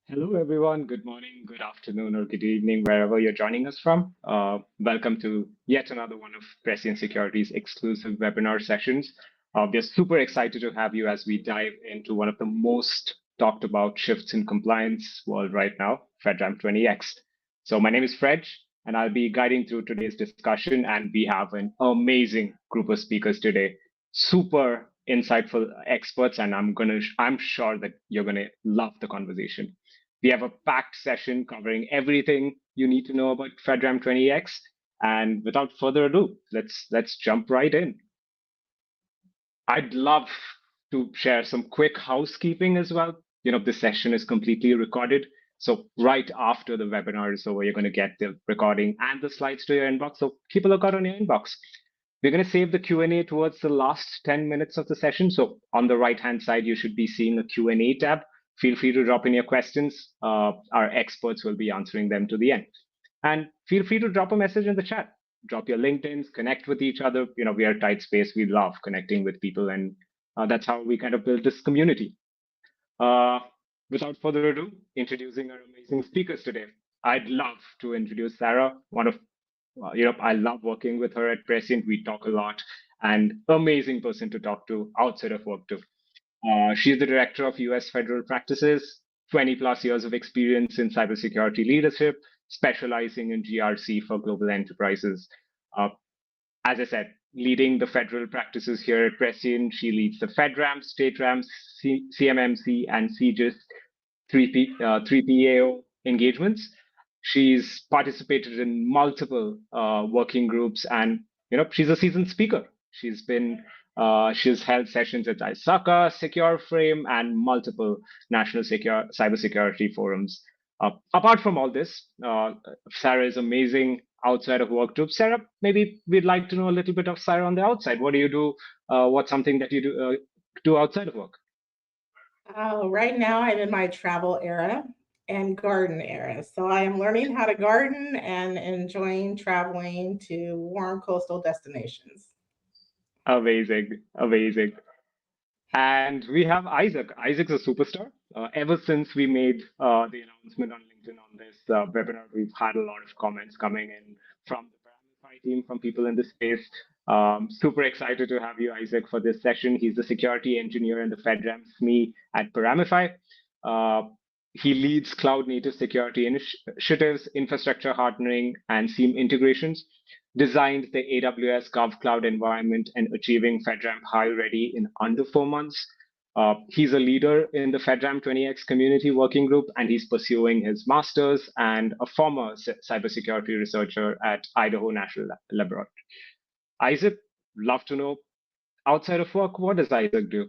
Hello, everyone. Good morning, good afternoon, or good evening, wherever you're joining us from. Welcome to yet another one of Cression Security's exclusive webinar sessions. We're super excited to have you as we dive into one of the most talked about shifts in compliance world right now, FedRAMP 20X. So my name is Fred, and I'll be guiding through today's discussion. And we have an amazing group of speakers today, super insightful experts, and I'm sure that you're gonna love the conversation. We have a packed session covering everything you need to know about FedRAMP 20X. And without further ado, let's jump right in. I'd love to share some quick housekeeping as well. This session is completely recorded. So right after the webinar is over, you're going to get the recording and the slides to your inbox. So keep a lookout on your inbox. We're going to save the Q&A towards the last 10 minutes of the session. So on the right-hand side, you should be seeing a Q&A tab. Feel free to drop in your questions. Our experts will be answering them to the end. And feel free to drop a message in the chat. Drop your LinkedIns, connect with each other. We are a tight space. We love connecting with people. And that's how we kind of build this community. Without further ado, introducing our amazing speakers today. I'd love to introduce Sarah, one of I love working with her at Prescient. We talk a lot, and amazing person to talk to outside of work too. She's the director of US Federal Practices, 20 plus years of experience in cybersecurity leadership, specializing in GRC for global enterprises. As I said, leading the federal practices here at Prescient. She leads the FedRAMP, StateRAMP, CMMC, and CGIS 3PAO engagements. She's participated in multiple working groups, and she's a seasoned speaker. She's held sessions at ISACA, Secure Frame, and multiple national cybersecurity forums. Apart from all this, Sarah is amazing outside of work too. Sarah, maybe we'd like to know a little bit of Sarah on the outside. What do you do? What's something that you do outside of work? Right now, I'm in my travel era and garden era. So I am learning how to garden and enjoying traveling to warm coastal destinations. Amazing, amazing. And we have Isaac. Isaac's a superstar. Ever since we made the announcement on LinkedIn on this webinar, we've had a lot of comments coming in from the Paramify team, from people in the space. Super excited to have you, Isaac, for this session. He's the security engineer and the FedRAMP SME at Paramify. He leads cloud-native security initiatives, infrastructure hardening, and SIEM integrations, designed the AWS GovCloud environment and achieving FedRAMP High ready in under 4 months. He's a leader in the FedRAMP 20X community working group, and he's pursuing his master's and a former cybersecurity researcher at Idaho National Laboratory. Isaac, love to know, outside of work, what does Isaac do?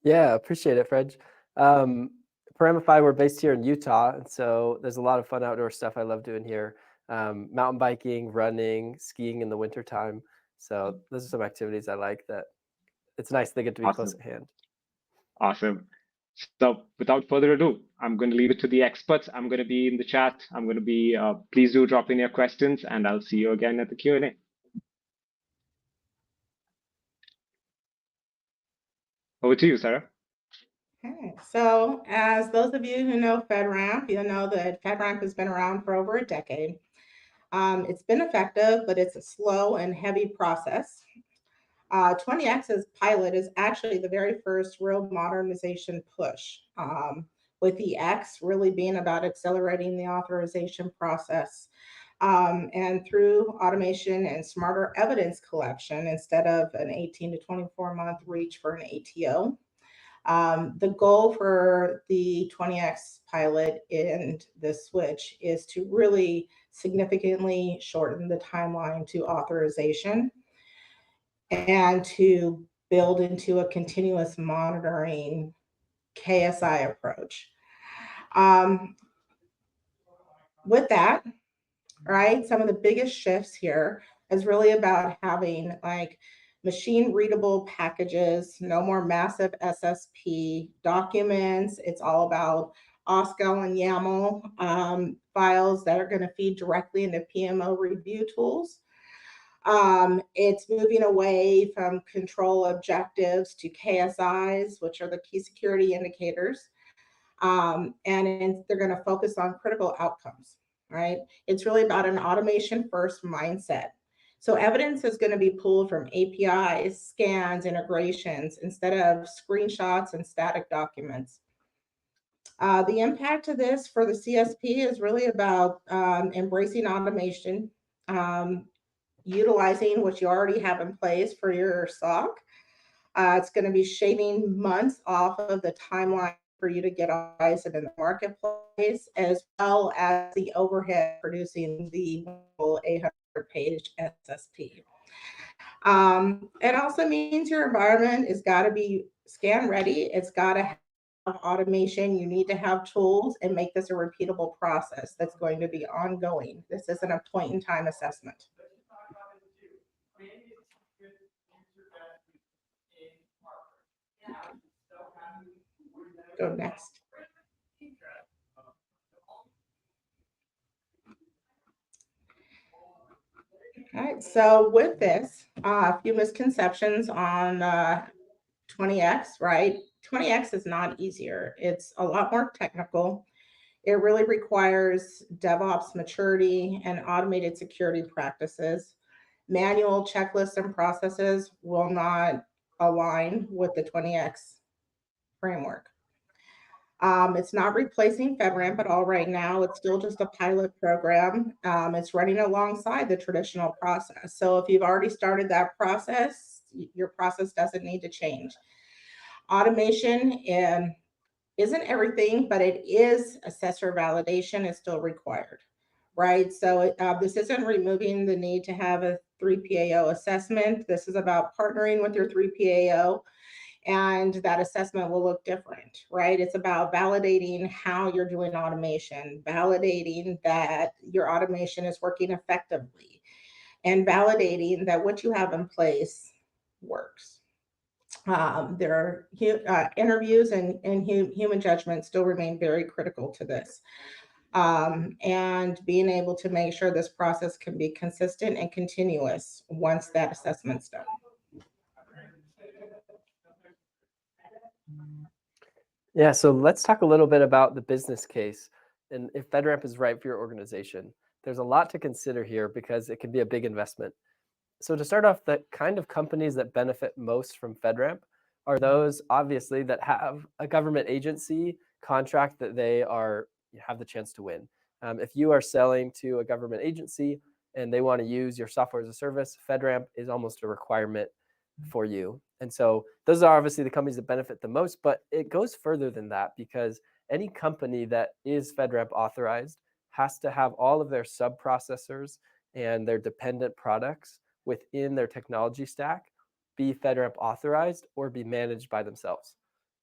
Yeah, appreciate it, Fred. Paramify, we're based here in Utah, and so there's a lot of fun outdoor stuff I love doing here. Mountain biking, running, skiing in the wintertime. So those are some activities I like that it's nice they get to be close at hand. Awesome. So without further ado, I'm going to leave it to the experts. I'm going to be in the chat. I'm going to be, please do drop in your questions, and I'll see you again at the Q&A. Over to you, Sarah. Okay, so as those of you who know FedRAMP, you'll know that FedRAMP has been around for over a decade. It's been effective, but it's a slow and heavy process. 20X's pilot is actually the very first real modernization push, with the X really being about accelerating the authorization process. And through automation and smarter evidence collection, instead of an 18 to 24-month reach for an ATO. The goal for the 20X pilot and the switch is to really significantly shorten the timeline to authorization and to build into a continuous monitoring KSI approach. With that, right, some of the biggest shifts here is really about having like machine-readable packages, no more massive SSP documents. It's all about OSCAL and YAML files that are going to feed directly into PMO review tools. It's moving away from control objectives to KSIs, which are the key security indicators. They're going to focus on critical outcomes, right? It's really about an automation first mindset. So evidence is going to be pulled from APIs, scans, integrations, instead of screenshots and static documents. The impact of this for the CSP is really about embracing automation, utilizing what you already have in place for your SOC. It's going to be shaving months off of the timeline for you to get authorized in the marketplace, as well as the overhead producing the 800-page SSP. It also means your environment has got to be scan ready. It's got to have automation. You need to have tools and make this a repeatable process that's going to be ongoing. This isn't a point in time assessment. Go next. All right, so with this, a few misconceptions on 20X, right? 20X is not easier. It's a lot more technical. It really requires DevOps maturity and automated security practices. Manual checklists and processes will not align with the 20X framework. It's not replacing FedRAMP at all right now. It's still just a pilot program. It's running alongside the traditional process. So if you've already started that process, your process doesn't need to change. Automation isn't everything, but it is assessor validation is still required, right? So this isn't removing the need to have a 3PAO assessment. This is about partnering with your 3PAO, and that assessment will look different, right? It's about validating how you're doing automation, validating that your automation is working effectively, and validating that what you have in place works. There are interviews and human judgment still remain very critical to this. And being able to make sure this process can be consistent and continuous once that assessment's done. Yeah, so let's talk a little bit about the business case and if FedRAMP is right for your organization. There's a lot to consider here because it can be a big investment. So to start off, the kind of companies that benefit most from FedRAMP are those, obviously, that have a government agency contract that they have the chance to win. If you are selling to a government agency and they want to use your software as a service, FedRAMP is almost a requirement for you. And so those are obviously the companies that benefit the most, but it goes further than that because any company that is FedRAMP authorized has to have all of their sub-processors and their dependent products within their technology stack be FedRAMP authorized or be managed by themselves.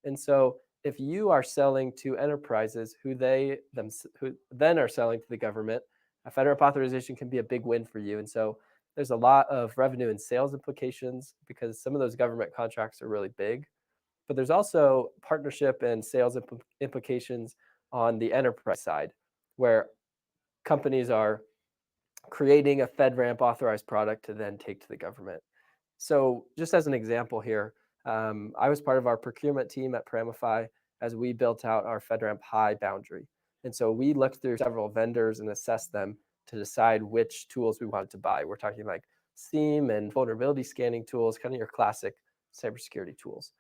And so if you are selling to enterprises who then are selling to the government, a FedRAMP authorization can be a big win for you. And so there's a lot of revenue and sales implications because some of those government contracts are really big. But there's also partnership and sales implications on the enterprise side, where companies are creating a FedRAMP authorized product to then take to the government. So just as an example here, I was part of our procurement team at Paramify as we built out our FedRAMP high boundary. And so we looked through several vendors and assessed them to decide which tools we wanted to buy. We're talking like SIEM and vulnerability scanning tools, kind of your classic cybersecurity tools.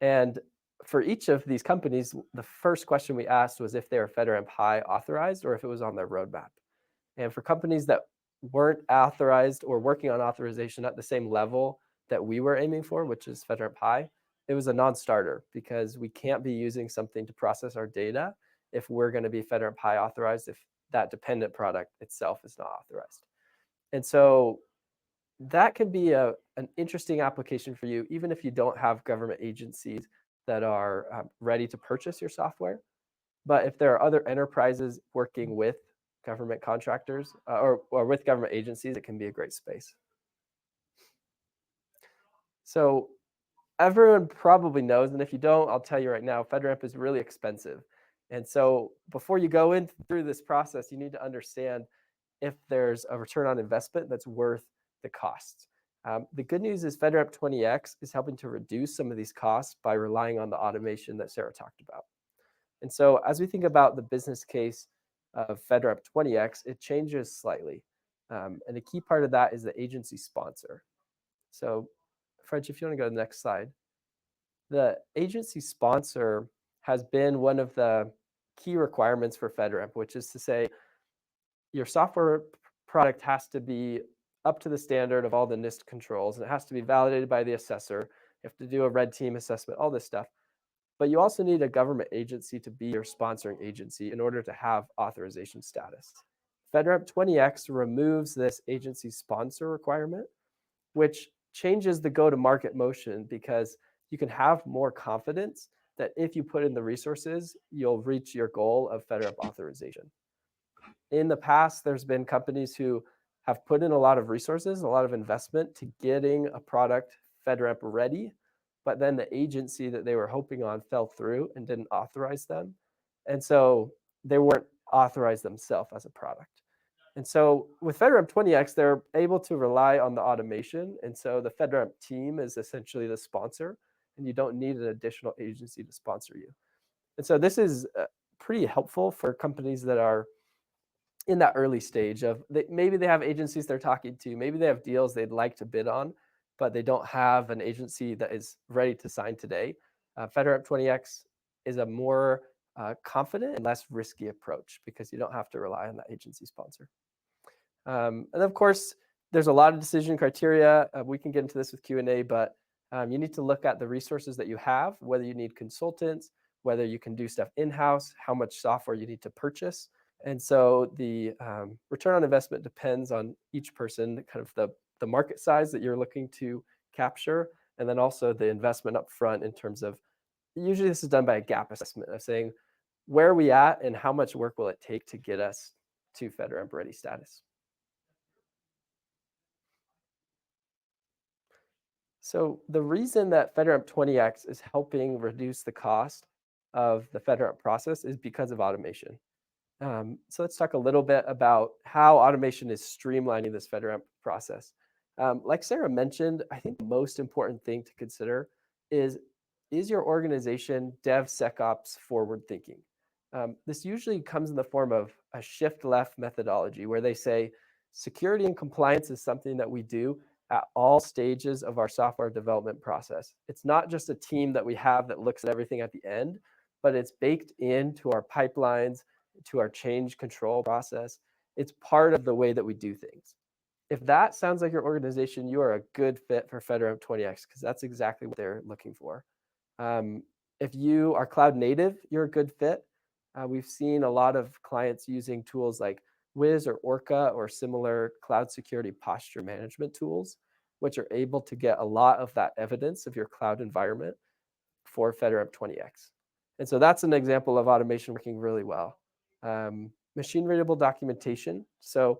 And for each of these companies, the first question we asked was if they were FedRAMP high authorized or if it was on their roadmap. And for companies that weren't authorized or working on authorization at the same level that we were aiming for, which is FedRAMP high, it was a non-starter because we can't be using something to process our data if we're going to be FedRAMP high authorized if that dependent product itself is not authorized. And so that can be an interesting application for you, even if you don't have government agencies that are ready to purchase your software. But if there are other enterprises working with government contractors or with government agencies, it can be a great space. So everyone probably knows, and if you don't, I'll tell you right now, FedRAMP is really expensive. And so before you go in through this process, you need to understand if there's a return on investment that's worth the costs. The good news is FedRAMP 20X is helping to reduce some of these costs by relying on the automation that Sarah talked about. And so as we think about the business case of FedRAMP 20X, it changes slightly. And a key part of that is the agency sponsor. So French, if you want to go to the next slide. The agency sponsor has been one of the key requirements for FedRAMP, which is to say your software product has to be up to the standard of all the NIST controls, and it has to be validated by the assessor. You have to do a red team assessment, all this stuff. But you also need a government agency to be your sponsoring agency in order to have authorization status. FedRAMP 20X removes this agency sponsor requirement, which changes the go-to-market motion because you can have more confidence that if you put in the resources, you'll reach your goal of FedRAMP authorization. In the past, there's been companies who have put in a lot of resources, a lot of investment to getting a product FedRAMP ready, but then the agency that they were hoping on fell through and didn't authorize them. And so they weren't authorized themselves as a product. And so with FedRAMP 20X, they're able to rely on the automation. And so the FedRAMP team is essentially the sponsor, and you don't need an additional agency to sponsor you. And so this is pretty helpful for companies that are in that early stage of maybe they have agencies they're talking to, maybe they have deals they'd like to bid on, but they don't have an agency that is ready to sign today. FedRAMP 20X is a more confident and less risky approach because you don't have to rely on that agency sponsor. And of course, there's a lot of decision criteria. We can get into this with Q&A, but you need to look at the resources that you have, whether you need consultants, whether you can do stuff in-house, how much software you need to purchase. And so the return on investment depends on each person, kind of the market size that you're looking to capture, and then also the investment up front in terms of, usually this is done by a gap assessment of saying, where are we at and how much work will it take to get us to FedRAMP ready status? So the reason that FedRAMP 20X is helping reduce the cost of the FedRAMP process is because of automation. So let's talk a little bit about how automation is streamlining this FedRAMP process. Like Sarah mentioned, I think the most important thing to consider is your organization DevSecOps forward thinking? This usually comes in the form of a shift left methodology where they say security and compliance is something that we do at all stages of our software development process. It's not just a team that we have that looks at everything at the end, but it's baked into our pipelines, to our change control process. It's part of the way that we do things. If that sounds like your organization, you are a good fit for FedRAMP 20X because that's exactly what they're looking for. If you are cloud native, you're a good fit. We've seen a lot of clients using tools like Wiz or Orca or similar cloud security posture management tools, which are able to get a lot of that evidence of your cloud environment for FedRAMP 20X. And so that's an example of automation working really well. Machine-readable documentation. So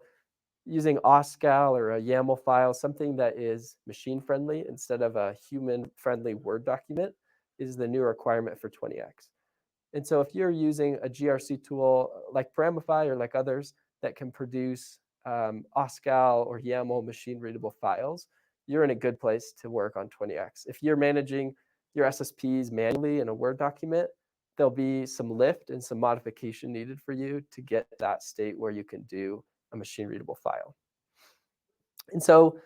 using OSCAL or a YAML file, something that is machine-friendly instead of a human-friendly Word document is the new requirement for 20X. And so if you're using a GRC tool like Paramify or like others that can produce OSCAL or YAML machine-readable files, you're in a good place to work on 20X. If you're managing your SSPs manually in a Word document, there'll be some lift and some modification needed for you to get that state where you can do a machine-readable file. And so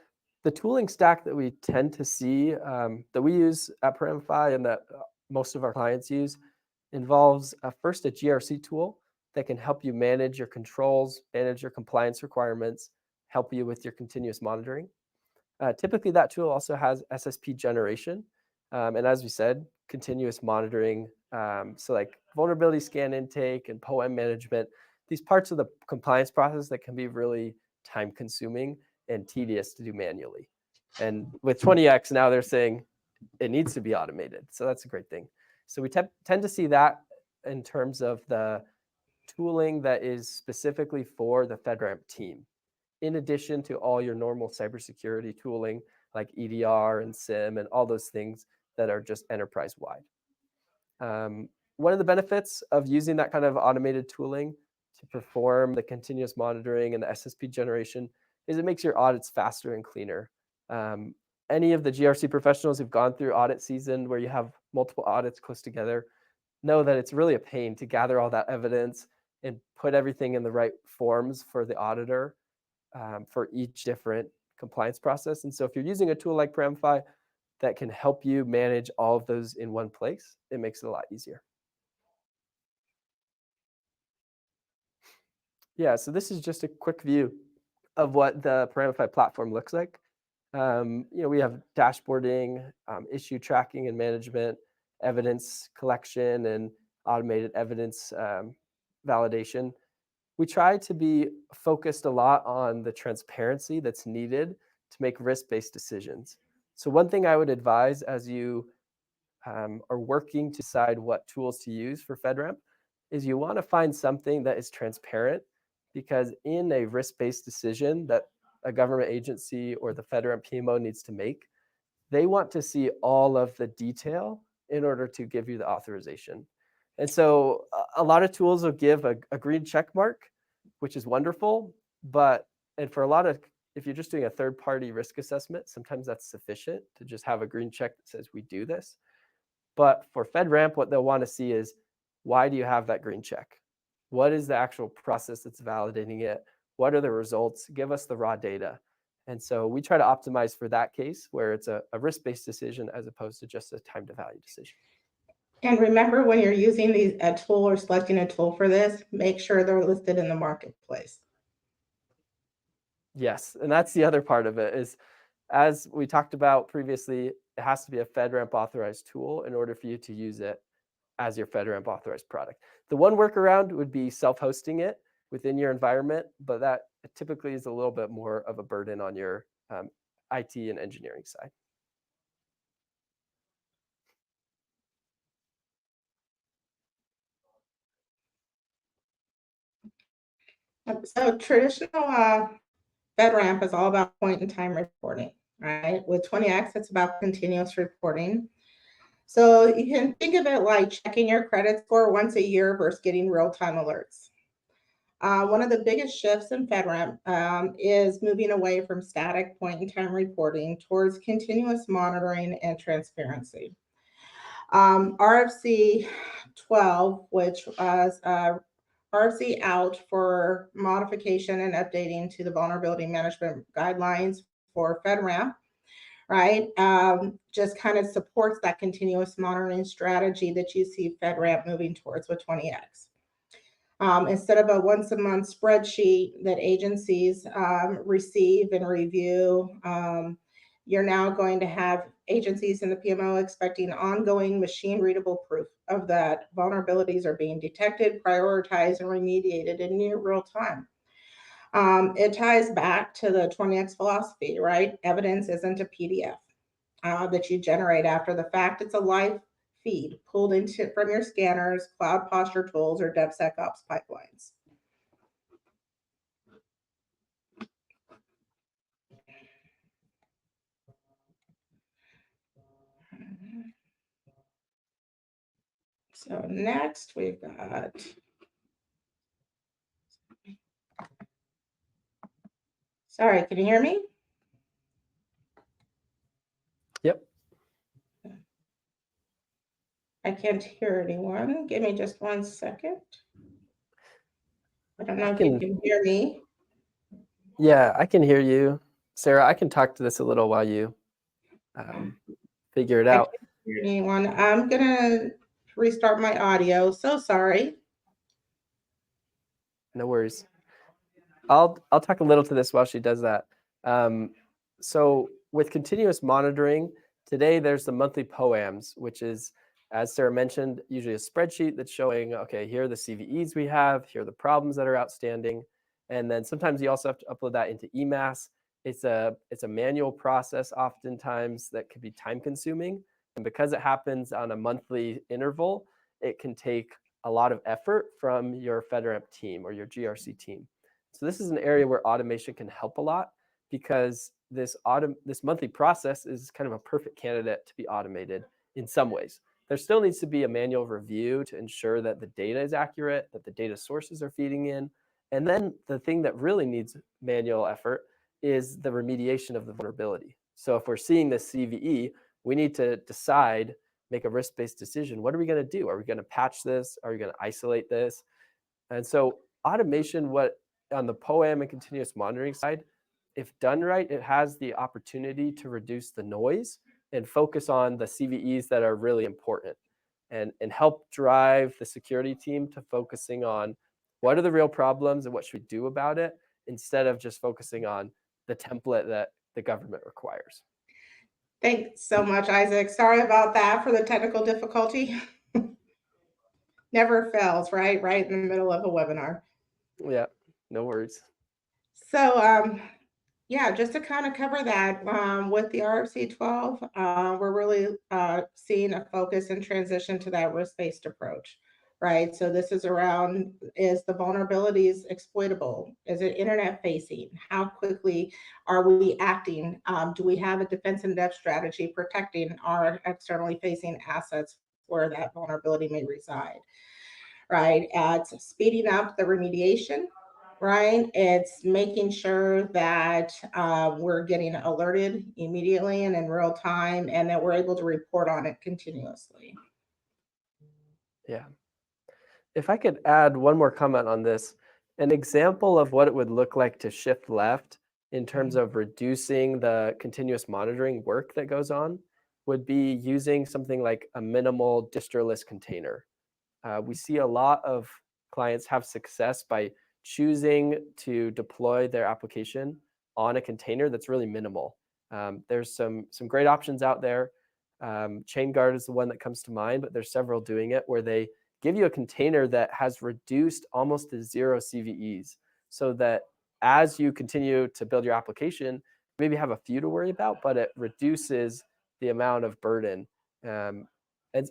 the tooling stack that we tend to see that we use at Paramify and that most of our clients use involves first a GRC tool that can help you manage your controls, manage your compliance requirements, help you with your continuous monitoring. Typically, that tool also has SSP generation. And as we said, continuous monitoring. So like vulnerability scan intake and POA&M management, these parts of the compliance process that can be really time consuming and tedious to do manually. And with 20X now they're saying it needs to be automated. So that's a great thing. So we tend to see that in terms of the tooling that is specifically for the FedRAMP team, in addition to all your normal cybersecurity tooling like EDR and SIM and all those things that are just enterprise-wide. One of the benefits of using that kind of automated tooling to perform the continuous monitoring and the SSP generation is it makes your audits faster and cleaner. Any of the GRC professionals who've gone through audit season where you have multiple audits close together, know that it's really a pain to gather all that evidence and put everything in the right forms for the auditor for each different compliance process. And so if you're using a tool like Paramify that can help you manage all of those in one place, it makes it a lot easier. Yeah, so this is just a quick view of what the Paramify platform looks like. We have dashboarding, issue tracking and management, evidence collection, and automated evidence validation. We try to be focused a lot on the transparency that's needed to make risk-based decisions. So one thing I would advise as you are working to decide what tools to use for FedRAMP is you want to find something that is transparent, because in a risk-based decision that a government agency or the FedRAMP PMO needs to make, they want to see all of the detail in order to give you the authorization. And so a lot of tools will give a green check mark, which is wonderful, and for a lot of, if you're just doing a third-party risk assessment, sometimes that's sufficient to just have a green check that says we do this. But for FedRAMP, what they'll want to see is, why do you have that green check? What is the actual process that's validating it? What are the results? Give us the raw data. And so we try to optimize for that case where it's a risk-based decision as opposed to just a time to value decision. And remember, when you're using a tool or selecting a tool for this, make sure they're listed in the marketplace. Yes, and that's the other part of it is, as we talked about previously, it has to be a FedRAMP-authorized tool in order for you to use it as your FedRAMP-authorized product. The one workaround would be self-hosting it within your environment, but that typically is a little bit more of a burden on your IT and engineering side. So traditional FedRAMP is all about point-in-time reporting, right? With 20X, it's about continuous reporting. So you can think of it like checking your credit score once a year versus getting real-time alerts. One of the biggest shifts in FedRAMP is moving away from static point-in-time reporting towards continuous monitoring and transparency. RFC 12, which was RFC out for modification and updating to the vulnerability management guidelines for FedRAMP, right? Just kind of supports that continuous monitoring strategy that you see FedRAMP moving towards with 20X. Instead of a once-a-month spreadsheet that agencies receive and review, you're now going to have agencies in the PMO expecting ongoing machine-readable proof of that vulnerabilities are being detected, prioritized, and remediated in near real time. It ties back to the 20X philosophy, right? Evidence isn't a PDF that you generate after the fact. It's a live feed pulled into from your scanners, cloud posture tools, or DevSecOps pipelines. So next we've got, sorry, can you hear me? Yep. I can't hear anyone. Give me just 1 second. I don't know if you can hear me. Yeah, I can hear you. Sarah, I can talk to this a little while you figure it out. I can't hear anyone. I'm gonna restart my audio. So sorry. No worries. I'll talk a little to this while she does that. So with continuous monitoring, today there's the monthly POA&Ms, which is, as Sarah mentioned, usually a spreadsheet that's showing, okay, here are the CVEs we have, here are the problems that are outstanding. And then sometimes you also have to upload that into EMASS. It's a manual process oftentimes that could be time consuming. And because it happens on a monthly interval, it can take a lot of effort from your FedRAMP team or your GRC team. So this is an area where automation can help a lot, because this monthly process is kind of a perfect candidate to be automated in some ways. There still needs to be a manual review to ensure that the data is accurate, that the data sources are feeding in. And then the thing that really needs manual effort is the remediation of the vulnerability. So if we're seeing this CVE, we need to decide make a risk-based decision. What are we going to do? Are we going to patch this? Are we going to isolate this? And so automation, on the POA&M and continuous monitoring side, if done right, it has the opportunity to reduce the noise and focus on the CVEs that are really important, and help drive the security team to focusing on what are the real problems and what should we do about it, instead of just focusing on the template that the government requires. Thanks so much, Isaac. Sorry about that for the technical difficulty. Never fails, right? Right in the middle of a webinar. Yeah, no worries. So, yeah, just to kind of cover that, with the RFC 12, we're really seeing a focus and transition to that risk-based approach, right? So this is around, is the vulnerabilities exploitable? Is it internet facing? How quickly are we acting? Do we have a defense in depth strategy protecting our externally facing assets where that vulnerability may reside, right? It's speeding up the remediation, right? It's making sure that we're getting alerted immediately and in real time, and that we're able to report on it continuously. Yeah. If I could add one more comment on this, an example of what it would look like to shift left in terms of reducing the continuous monitoring work that goes on would be using something like a minimal distroless container. We see a lot of clients have success by choosing to deploy their application on a container that's really minimal. There's some great options out there. ChainGuard is the one that comes to mind, but there's several doing it where they give you a container that has reduced almost to 0 CVEs, so that as you continue to build your application, maybe have a few to worry about, but it reduces the amount of burden. And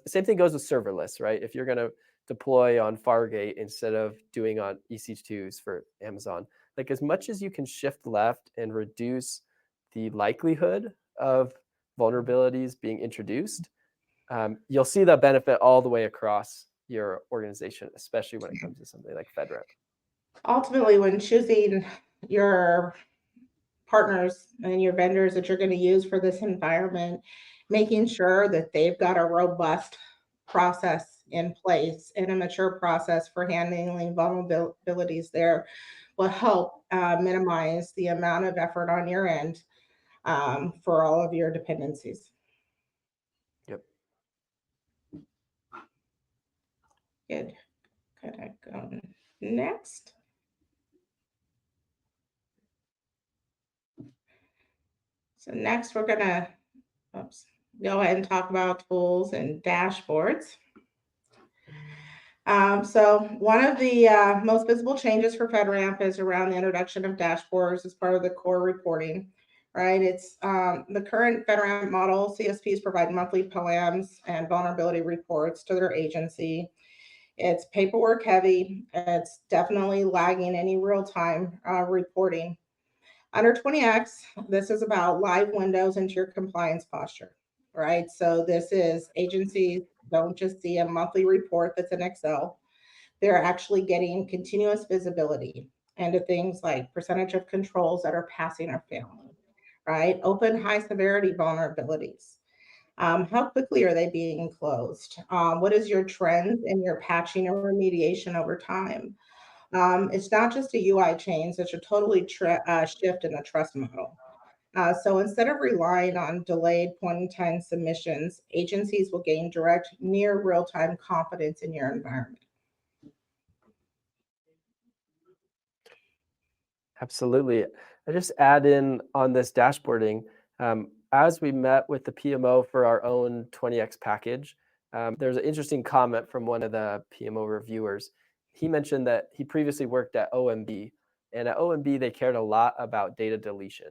same thing goes with serverless, right? If you're going to deploy on Fargate instead of doing on EC2s for Amazon, like as much as you can shift left and reduce the likelihood of vulnerabilities being introduced, you'll see the benefit all the way across your organization, especially when it comes to something like FedRAMP. Ultimately, when choosing your partners and your vendors that you're going to use for this environment, making sure that they've got a robust process in place and a mature process for handling vulnerabilities there will help minimize the amount of effort on your end for all of your dependencies. Yep. Good. Could I go next? So next we're gonna go ahead and talk about tools and dashboards. So one of the most visible changes for FedRAMP is around the introduction of dashboards as part of the core reporting, right? It's the current FedRAMP model. CSPs provide monthly POA&Ms and vulnerability reports to their agency. It's paperwork heavy. It's definitely lagging any real-time reporting. Under 20X, this is about live windows into your compliance posture, right? So this is agencies don't just see a monthly report that's in Excel. They're actually getting continuous visibility into things like percentage of controls that are passing or failing, right? Open high severity vulnerabilities. How quickly are they being closed? What is your trend in your patching or remediation over time? It's not just a UI change, it's a totally shift in the trust model. So instead of relying on delayed point-in-time submissions, agencies will gain direct, near real-time confidence in your environment. Absolutely. I just add in on this dashboarding, as we met with the PMO for our own 20X package, there's an interesting comment from one of the PMO reviewers. He mentioned that he previously worked at OMB, and at OMB, they cared a lot about data deletion.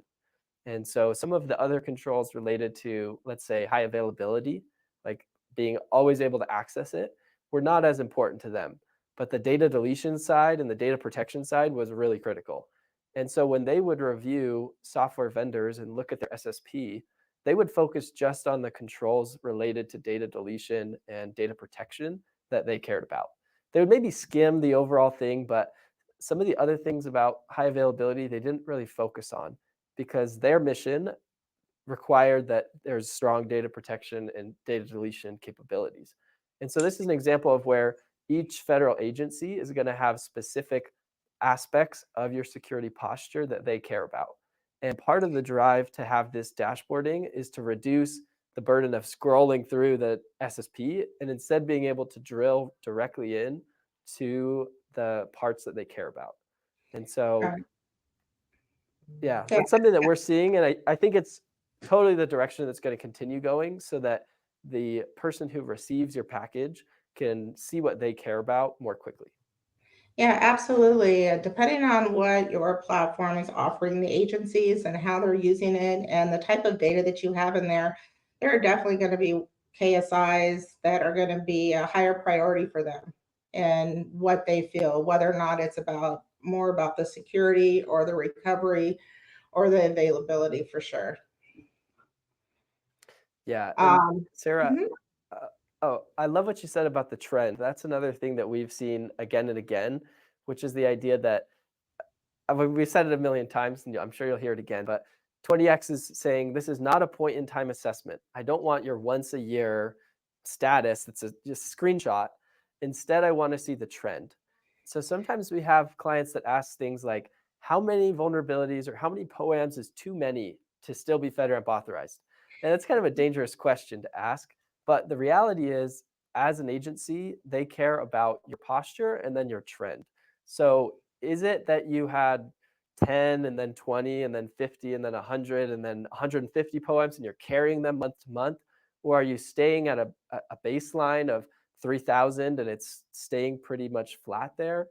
And so some of the other controls related to, let's say, high availability, like being always able to access it, were not as important to them. But the data deletion side and the data protection side was really critical. And so when they would review software vendors and look at their SSP, they would focus just on the controls related to data deletion and data protection that they cared about. They would maybe skim the overall thing, but some of the other things about high availability, they didn't really focus on, because their mission required that there's strong data protection and data deletion capabilities. And so this is an example of where each federal agency is going to have specific aspects of your security posture that they care about. And part of the drive to have this dashboarding is to reduce the burden of scrolling through the SSP and instead being able to drill directly in to the parts that they care about. And so, yeah, that's something that we're seeing. And I think it's totally the direction that's going to continue going, so that the person who receives your package can see what they care about more quickly. Yeah, absolutely. Depending on what your platform is offering the agencies and how they're using it and the type of data that you have in there, there are definitely going to be KSIs that are going to be a higher priority for them and what they feel, whether or not it's about more about the security or the recovery or the availability for sure. Yeah. And Sarah, mhm. oh, I love what you said about the trend. That's another thing that we've seen again and again, which is the idea that we've said it a million times, and I'm sure you'll hear it again, but 20X is saying this is not a point in time assessment. I don't want your once a year status that's just a screenshot. Instead, I want to see the trend. So sometimes we have clients that ask things like, how many vulnerabilities or how many POAMs is too many to still be FedRAMP authorized? And that's kind of a dangerous question to ask. But the reality is, as an agency, they care about your posture and then your trend. So is it that you had 10 and then 20 and then 50 and then 100 and then 150 poems and you're carrying them month to month? Or are you staying at a baseline of 3,000 and it's staying pretty much flat there?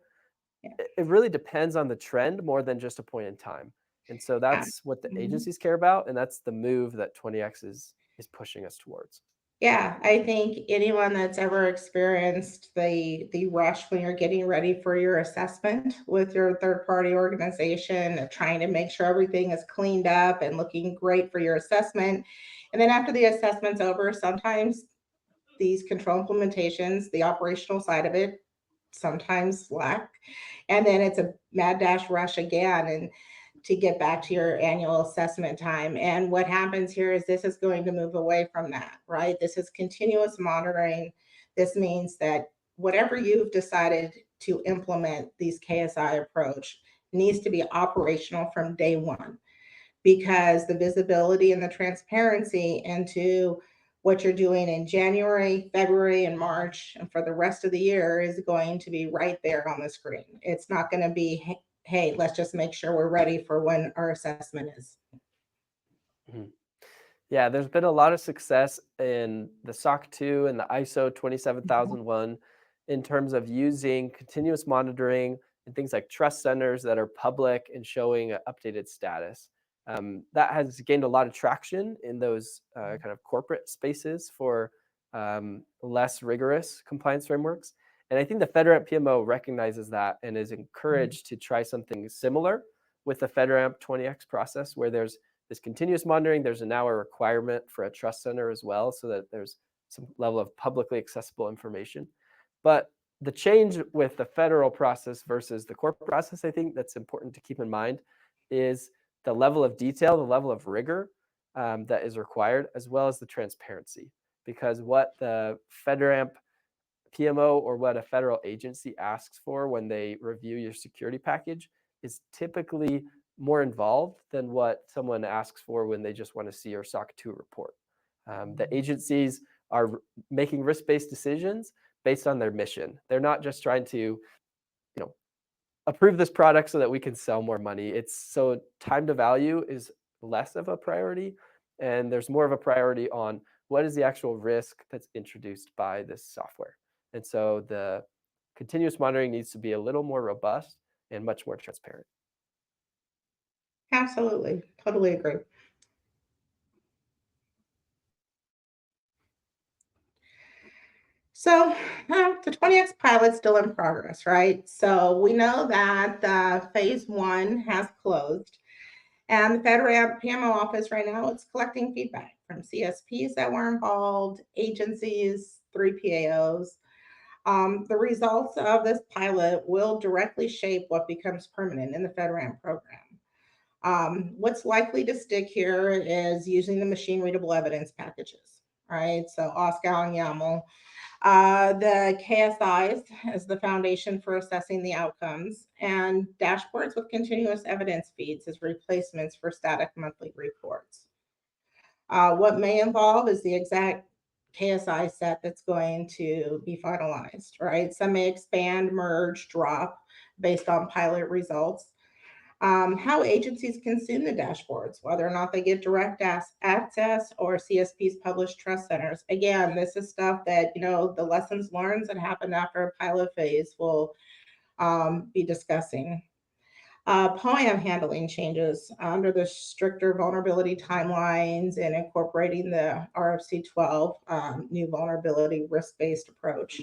Yeah. It really depends on the trend more than just a point in time. And so that's what the agencies care about. And that's the move that 20X is pushing us towards. Yeah, I think anyone that's ever experienced the rush when you're getting ready for your assessment with your third-party organization, trying to make sure everything is cleaned up and looking great for your assessment. And then after the assessment's over, sometimes these control implementations, the operational side of it, sometimes lack. And then it's a mad dash rush again. And to get back to your annual assessment time. And what happens here is this is going to move away from that, right? This is continuous monitoring. This means that whatever you've decided to implement these KSI approach needs to be operational from day one, because the visibility and the transparency into what you're doing in January, February, and March, and for the rest of the year is going to be right there on the screen. It's not going to be, hey, let's just make sure we're ready for when our assessment is. Mm-hmm. Yeah, there's been a lot of success in the SOC 2 and the ISO 27001 in terms of using continuous monitoring and things like trust centers that are public and showing an updated status. That has gained a lot of traction in those kind of corporate spaces for less rigorous compliance frameworks. And I think the FedRAMP PMO recognizes that and is encouraged to try something similar with the FedRAMP 20X process, where there's this continuous monitoring. There's now a requirement for a trust center as well, so that there's some level of publicly accessible information. But the change with the federal process versus the corporate process, I think that's important to keep in mind, is the level of detail, the level of rigor that is required, as well as the transparency. Because what the FedRAMP PMO or what a federal agency asks for when they review your security package is typically more involved than what someone asks for when they just want to see your SOC 2 report. The agencies are making risk-based decisions based on their mission. They're not just trying to, approve this product so that we can sell more money. It's so time to value is less of a priority, and there's more of a priority on what is the actual risk that's introduced by this software. And so the continuous monitoring needs to be a little more robust and much more transparent. Absolutely. Totally agree. So the 20X pilot's still in progress, right? So we know that phase 1 has closed. And the FedRAMP PMO office right now, it's collecting feedback from CSPs that were involved, agencies, 3 PAOs. The results of this pilot will directly shape what becomes permanent in the FedRAMP program. What's likely to stick here is using the machine-readable evidence packages, right? So OSCAL and YAML. The KSIs is the foundation for assessing the outcomes, and dashboards with continuous evidence feeds as replacements for static monthly reports. What may involve is the exact KSI set that's going to be finalized, right? Some may expand, merge, drop based on pilot results. How agencies consume the dashboards, whether or not they get direct access or CSPs publish trust centers. Again, this is stuff that, the lessons learned that happened after a pilot phase will be discussing. POA&M handling changes under the stricter vulnerability timelines and incorporating the RFC 12 new vulnerability risk-based approach.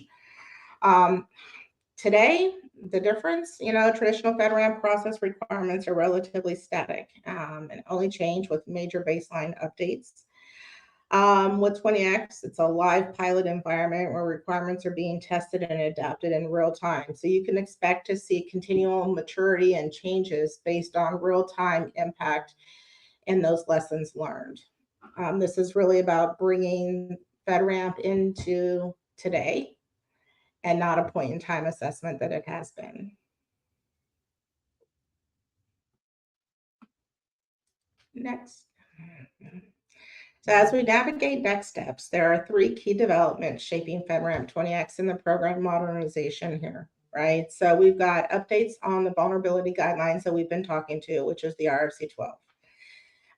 Today, the difference, traditional FedRAMP process requirements are relatively static and only change with major baseline updates. With 20X, it's a live pilot environment where requirements are being tested and adapted in real time. So you can expect to see continual maturity and changes based on real-time impact and those lessons learned. This is really about bringing FedRAMP into today and not a point in time assessment that it has been. Next. So as we navigate next steps, there are 3 key developments shaping FedRAMP 20X in the program modernization here, right? So we've got updates on the vulnerability guidelines that we've been talking to, which is the RFC 12.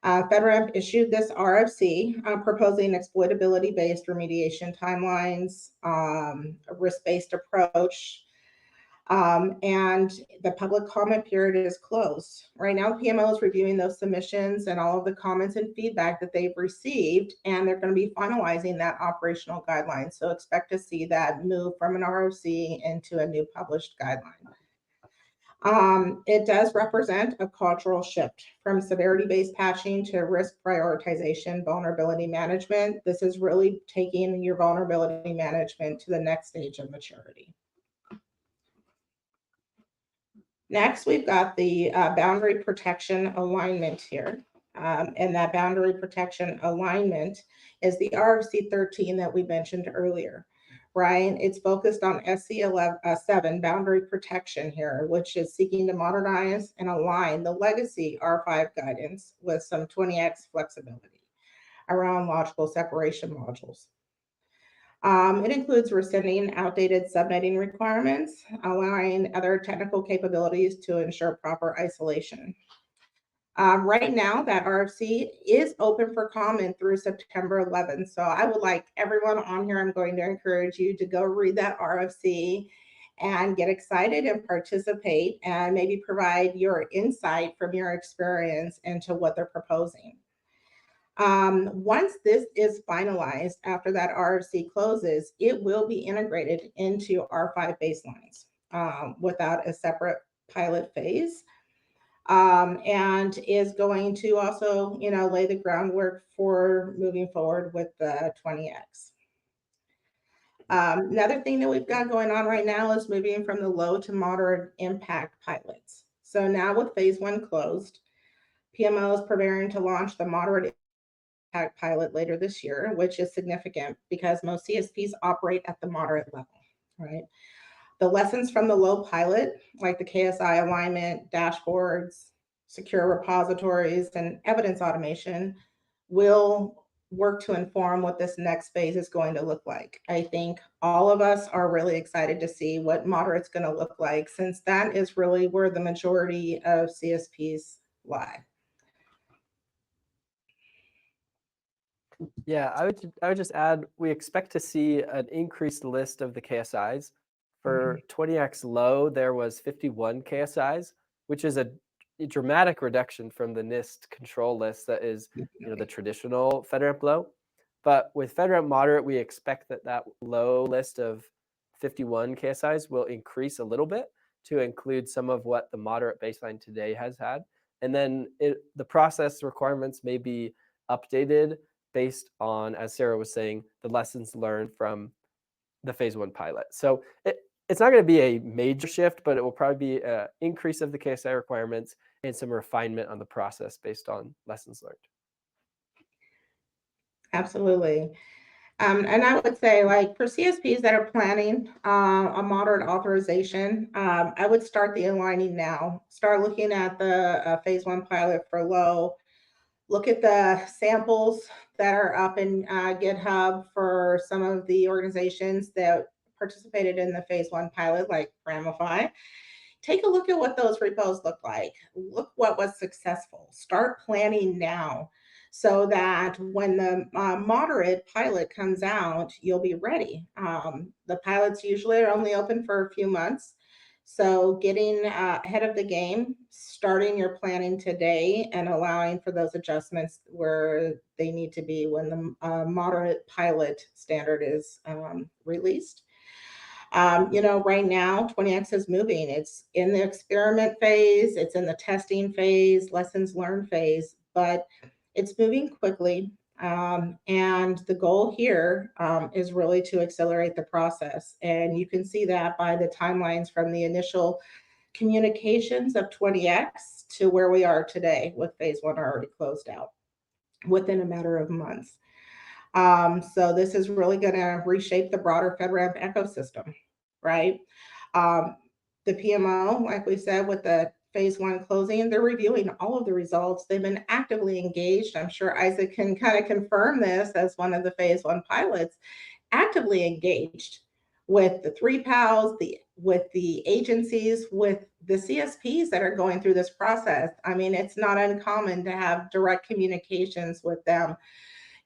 FedRAMP issued this RFC proposing exploitability-based remediation timelines, a risk-based approach, and the public comment period is closed. Right now, PMO is reviewing those submissions and all of the comments and feedback that they've received, and they're going to be finalizing that operational guideline. So expect to see that move from an RFC into a new published guideline. It does represent a cultural shift from severity-based patching to risk prioritization, vulnerability management. This is really taking your vulnerability management to the next stage of maturity. Next, we've got the boundary protection alignment here. And that boundary protection alignment is the RFC 13 that we mentioned earlier, right? It's focused on SC 7 boundary protection here, which is seeking to modernize and align the legacy R5 guidance with some 20X flexibility around logical separation modules. It includes rescinding outdated subnetting requirements, allowing other technical capabilities to ensure proper isolation. Right now, that RFC is open for comment through September 11th. So I would like everyone on here, I'm going to encourage you to go read that RFC and get excited and participate and maybe provide your insight from your experience into what they're proposing. Once this is finalized after that RFC closes, it will be integrated into R5 baselines without a separate pilot phase, and is going to also, lay the groundwork for moving forward with the 20X. Another thing that we've got going on right now is moving from the low to moderate impact pilots. So now with phase 1 closed, PMO is preparing to launch the moderate pilot later this year, which is significant because most CSPs operate at the moderate level, right? The lessons from the low pilot, like the KSI alignment, dashboards, secure repositories, and evidence automation, will work to inform what this next phase is going to look like. I think all of us are really excited to see what moderate's going to look like, since that is really where the majority of CSPs lie. Yeah, I would just add, we expect to see an increased list of the KSIs. For 20X low, there was 51 KSIs, which is a dramatic reduction from the NIST control list that is, the traditional FedRAMP low. But with FedRAMP moderate, we expect that low list of 51 KSIs will increase a little bit to include some of what the moderate baseline today has had. And then the process requirements may be updated based on, as Sarah was saying, the lessons learned from the phase 1 pilot. So it's not going to be a major shift, but it will probably be an increase of the KSI requirements and some refinement on the process based on lessons learned. Absolutely. And I would say, like, for CSPs that are planning a moderate authorization, I would start the aligning now. Start looking at the phase 1 pilot for low. Look at the samples that are up in GitHub for some of the organizations that participated in the phase 1 pilot, like Paramify. Take a look at what those repos look like. Look what was successful. Start planning now so that when the moderate pilot comes out, you'll be ready. The pilots usually are only open for a few months. So getting ahead of the game, starting your planning today and allowing for those adjustments where they need to be when the moderate pilot standard is released. Right now, 20X is moving. It's in the experiment phase, it's in the testing phase, lessons learned phase, but it's moving quickly. And the goal here is really to accelerate the process. And you can see that by the timelines from the initial communications of 20X to where we are today with phase 1 already closed out within a matter of months. So this is really going to reshape the broader FedRAMP ecosystem, right? The PMO, like we said, with the phase 1 closing, they're reviewing all of the results. They've been actively engaged. I'm sure Isaac can kind of confirm this as one of the phase 1 pilots, actively engaged with the 3 PALs, with the agencies, with the CSPs that are going through this process. I mean, it's not uncommon to have direct communications with them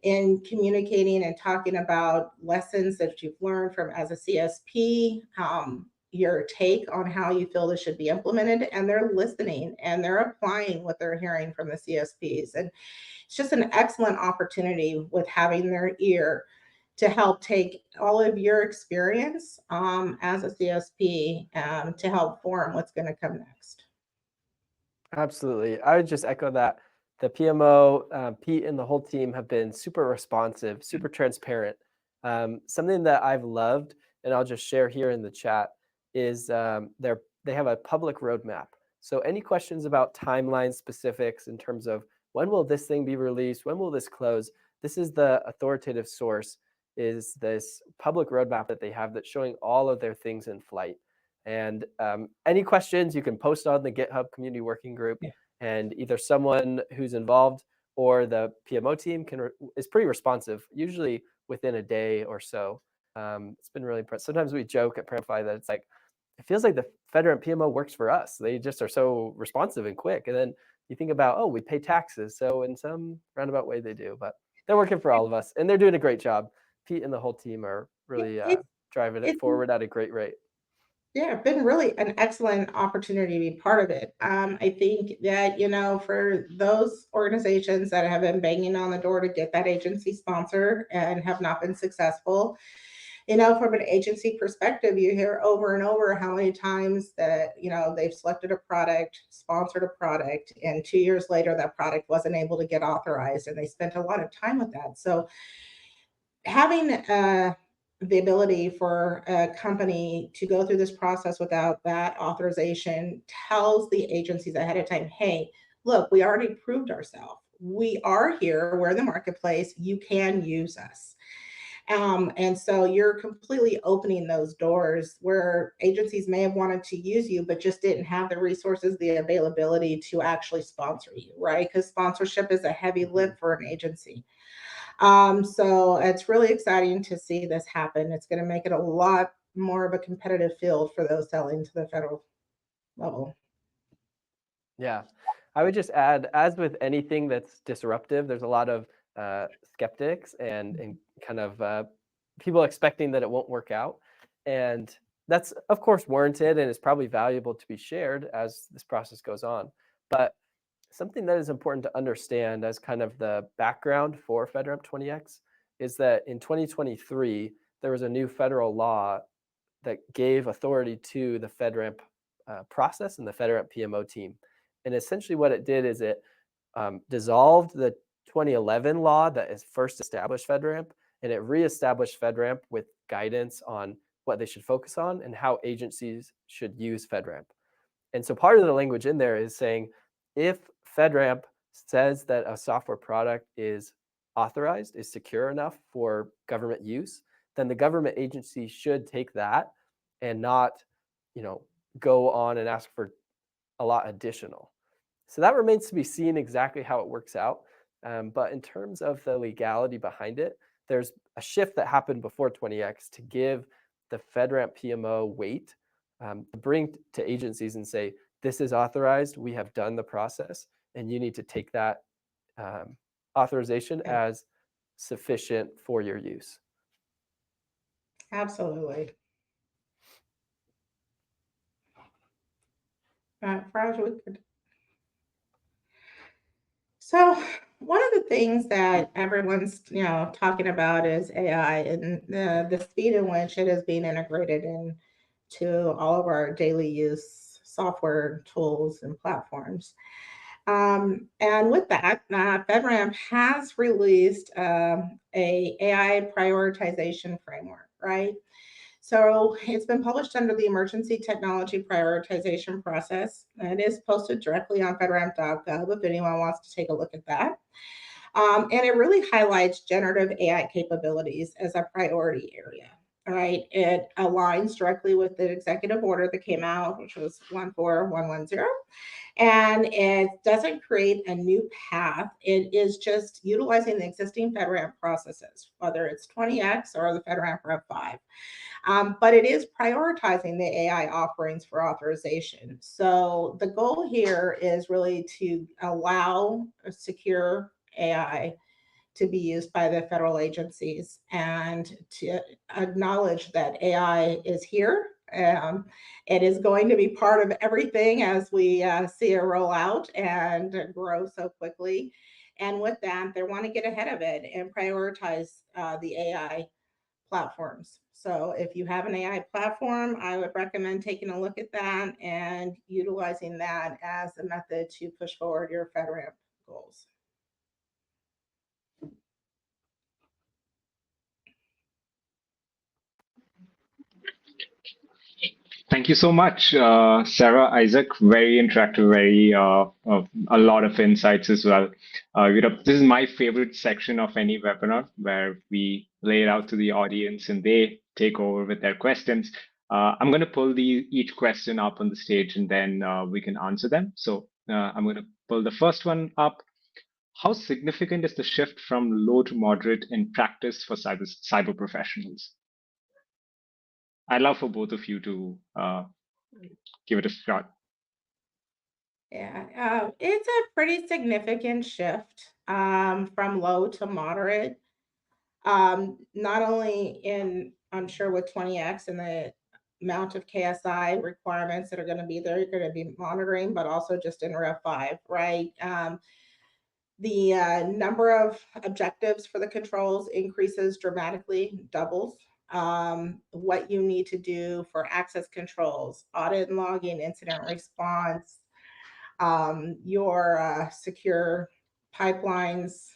in communicating and talking about lessons that you've learned from as a CSP, your take on how you feel this should be implemented, and they're listening and they're applying what they're hearing from the CSPs. And it's just an excellent opportunity with having their ear to help take all of your experience as a CSP to help form what's going to come next. Absolutely. I would just echo that. The PMO, Pete and the whole team have been super responsive, super transparent. Something that I've loved, and I'll just share here in the chat, is they have a public roadmap. So any questions about timeline specifics in terms of when will this thing be released, when will this close, this is the authoritative source, is this public roadmap that they have that's showing all of their things in flight. And any questions you can post on the GitHub community working group, and either someone who's involved or the PMO team is pretty responsive, usually within a day or so. It's been really impressive. Sometimes we joke at Paramify that it's like, it feels like the FedRAMP PMO works for us. They just are so responsive and quick. And then you think about, oh, we pay taxes. So in some roundabout way they do, but they're working for all of us and they're doing a great job. Pete and the whole team are really driving it forward at a great rate. Yeah, been really an excellent opportunity to be part of it. I think that, for those organizations that have been banging on the door to get that agency sponsor and have not been successful, from an agency perspective, you hear over and over how many times that, they've selected a product, sponsored a product, and 2 years later, that product wasn't able to get authorized, and they spent a lot of time with that. So having the ability for a company to go through this process without that authorization tells the agencies ahead of time, hey, look, we already proved ourselves. We are here. We're in the marketplace. You can use us. And so you're completely opening those doors where agencies may have wanted to use you, but just didn't have the resources, the availability to actually sponsor you, right? Because sponsorship is a heavy lift for an agency. So it's really exciting to see this happen. It's going to make it a lot more of a competitive field for those selling to the federal level. Yeah, I would just add, as with anything that's disruptive, there's a lot of skeptics and kind of people expecting that it won't work out. And that's, of course, warranted and is probably valuable to be shared as this process goes on. But something that is important to understand as kind of the background for FedRAMP 20X is that in 2023, there was a new federal law that gave authority to the FedRAMP process and the FedRAMP PMO team. And essentially what it did is it dissolved the 2011 law that has first established FedRAMP, and it reestablished FedRAMP with guidance on what they should focus on and how agencies should use FedRAMP. And so part of the language in there is saying, if FedRAMP says that a software product is authorized, is secure enough for government use, then the government agency should take that and not, go on and ask for a lot additional. So that remains to be seen exactly how it works out. But in terms of the legality behind it, there's a shift that happened before 20X to give the FedRAMP PMO weight, to bring to agencies and say, this is authorized, we have done the process, and you need to take that authorization as sufficient for your use. Absolutely. Faraj, we could. So one of the things that everyone's talking about is AI and the speed in which it is being integrated into all of our daily use software tools and platforms. And with that, FedRAMP has released a AI prioritization framework, right? So it's been published under the Emergency Technology Prioritization Process. And it is posted directly on FedRAMP.gov if anyone wants to take a look at that. And it really highlights generative AI capabilities as a priority area. All right, it aligns directly with the executive order that came out, which was 14110. And it doesn't create a new path. It is just utilizing the existing FedRAMP processes, whether it's 20X or the FedRAMP Rev 5. But it is prioritizing the AI offerings for authorization. So the goal here is really to allow a secure AI to be used by the federal agencies and to acknowledge that AI is here. It is going to be part of everything as we see it roll out and grow so quickly. And with that, they want to get ahead of it and prioritize the AI platforms. So if you have an AI platform, I would recommend taking a look at that and utilizing that as a method to push forward your FedRAMP goals. Thank you so much, Sarah, Isaac. Very interactive, very a lot of insights as well. This is my favorite section of any webinar where we lay it out to the audience and they take over with their questions. I'm going to pull each question up on the stage and then we can answer them. So I'm going to pull the first one up. How significant is the shift from low to moderate in practice for cyber professionals? I'd love for both of you to give it a shot. Yeah, it's a pretty significant shift from low to moderate. Not only in, I'm sure with 20X and the amount of KSI requirements that are going to be there, you're going to be monitoring, but also just in Rev 5, right? The number of objectives for the controls increases dramatically, doubles. What you need to do for access controls, audit and logging, incident response, your secure pipelines,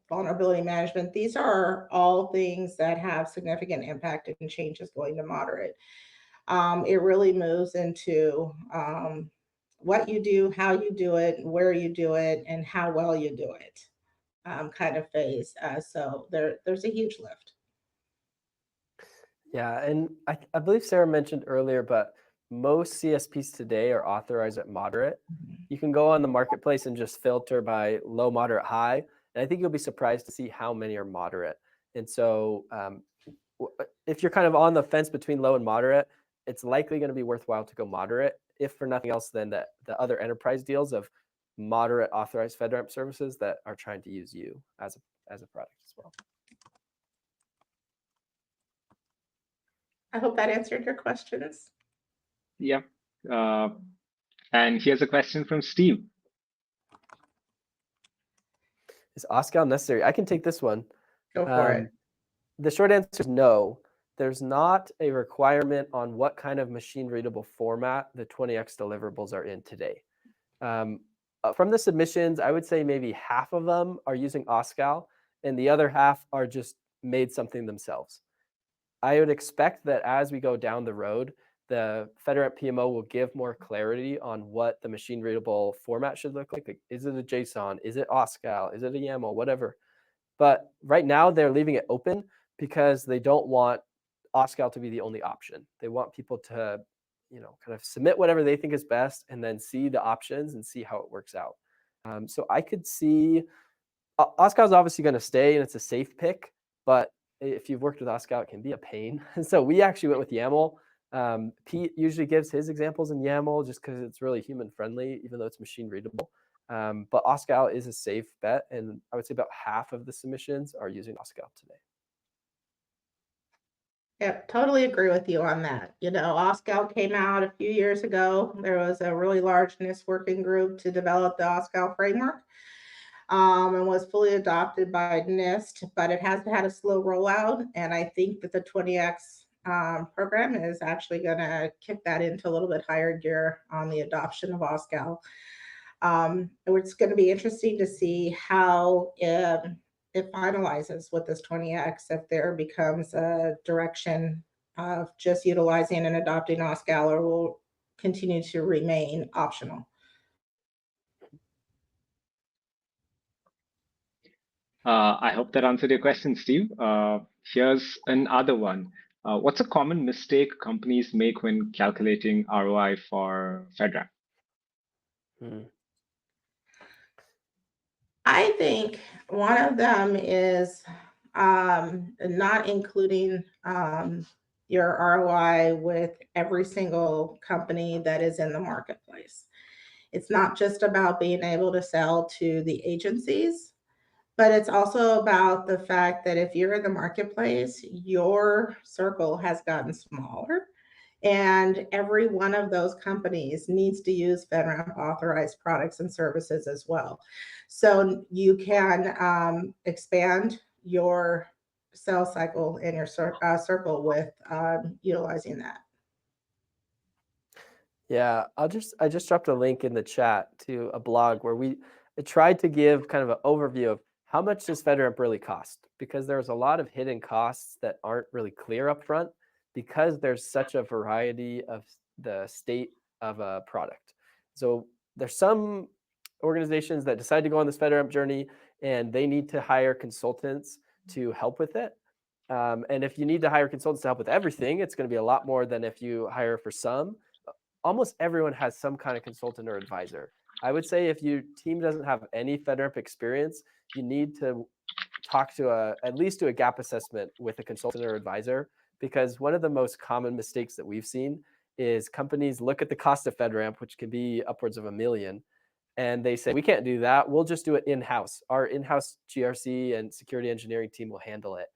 vulnerability management. These are all things that have significant impact and changes going to moderate. It really moves into what you do, how you do it, where you do it, and how well you do it kind of phase. So there's a huge lift. Yeah, and I believe Sarah mentioned earlier, but most CSPs today are authorized at moderate. You can go on the marketplace and just filter by low, moderate, high. And I think you'll be surprised to see how many are moderate. And so if you're kind of on the fence between low and moderate, it's likely going to be worthwhile to go moderate, if for nothing else than the other enterprise deals of moderate authorized FedRAMP services that are trying to use you as a product as well. I hope that answered your questions. Yeah. And here's a question from Steve. Is OSCAL necessary? I can take this one. Go for it. The short answer is no. There's not a requirement on what kind of machine-readable format the 20X deliverables are in today. From the submissions, I would say maybe half of them are using OSCAL, and the other half are just made something themselves. I would expect that as we go down the road, the FedRAMP PMO will give more clarity on what the machine readable format should look like. Like, is it a JSON? Is it OSCAL? Is it a YAML? Whatever. But right now they're leaving it open because they don't want OSCAL to be the only option. They want people to, kind of submit whatever they think is best and then see the options and see how it works out. So I could see OSCAL is obviously going to stay and it's a safe pick, but if you've worked with OSCAL, it can be a pain. And so we actually went with YAML. Pete usually gives his examples in YAML just because it's really human friendly, even though it's machine readable. But OSCAL is a safe bet, and I would say about half of the submissions are using OSCAL today. Yeah, totally agree with you on that. OSCAL came out a few years ago. There was a really large NIST working group to develop the OSCAL framework, and was fully adopted by NIST, but it has had a slow rollout. And I think that the 20X program is actually going to kick that into a little bit higher gear on the adoption of OSCAL. It's going to be interesting to see how it finalizes with this 20X, if there becomes a direction of just utilizing and adopting OSCAL, or will continue to remain optional. I hope that answered your question, Steve. Here's another one. What's a common mistake companies make when calculating ROI for FedRAMP? I think one of them is not including your ROI with every single company that is in the marketplace. It's not just about being able to sell to the agencies, but it's also about the fact that if you're in the marketplace, your circle has gotten smaller, and every one of those companies needs to use FedRAMP-authorized products and services as well. So you can expand your sales cycle and your circle with utilizing that. Yeah, I just dropped a link in the chat to a blog where we tried to give kind of an overview of how much does FedRAMP really cost, because there's a lot of hidden costs that aren't really clear up front because there's such a variety of the state of a product. So there's some organizations that decide to go on this FedRAMP journey and they need to hire consultants to help with it. And if you need to hire consultants to help with everything, it's going to be a lot more than if you hire for some. Almost everyone has some kind of consultant or advisor. I would say if your team doesn't have any FedRAMP experience, you need to talk to at least do a gap assessment with a consultant or advisor, because one of the most common mistakes that we've seen is companies look at the cost of FedRAMP, which can be upwards of $1 million, and they say, we can't do that. We'll just do it in-house. Our in-house GRC and security engineering team will handle it.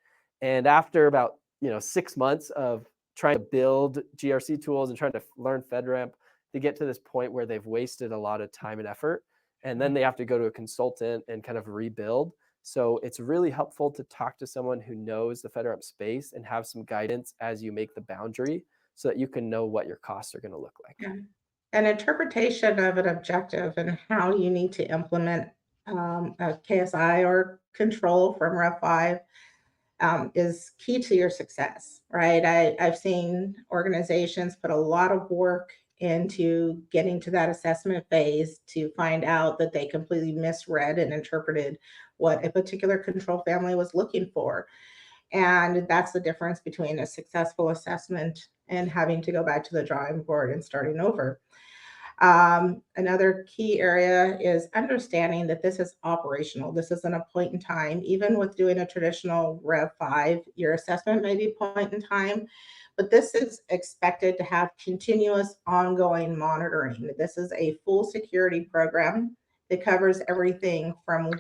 And after about 6 months of trying to build GRC tools and trying to learn FedRAMP, they get to this point where they've wasted a lot of time and effort, and then they have to go to a consultant and kind of rebuild. So it's really helpful to talk to someone who knows the FedRAMP space and have some guidance as you make the boundary so that you can know what your costs are going to look like. Yeah. An interpretation of an objective and how you need to implement a KSI or control from Rev 5 is key to your success, right? I've seen organizations put a lot of work into getting to that assessment phase to find out that they completely misread and interpreted what a particular control family was looking for. And that's the difference between a successful assessment and having to go back to the drawing board and starting over. Another key area is understanding that this is operational. This isn't a point in time. Even with doing a traditional Rev 5, your assessment may be point in time, but this is expected to have continuous ongoing monitoring. This is a full security program that covers everything from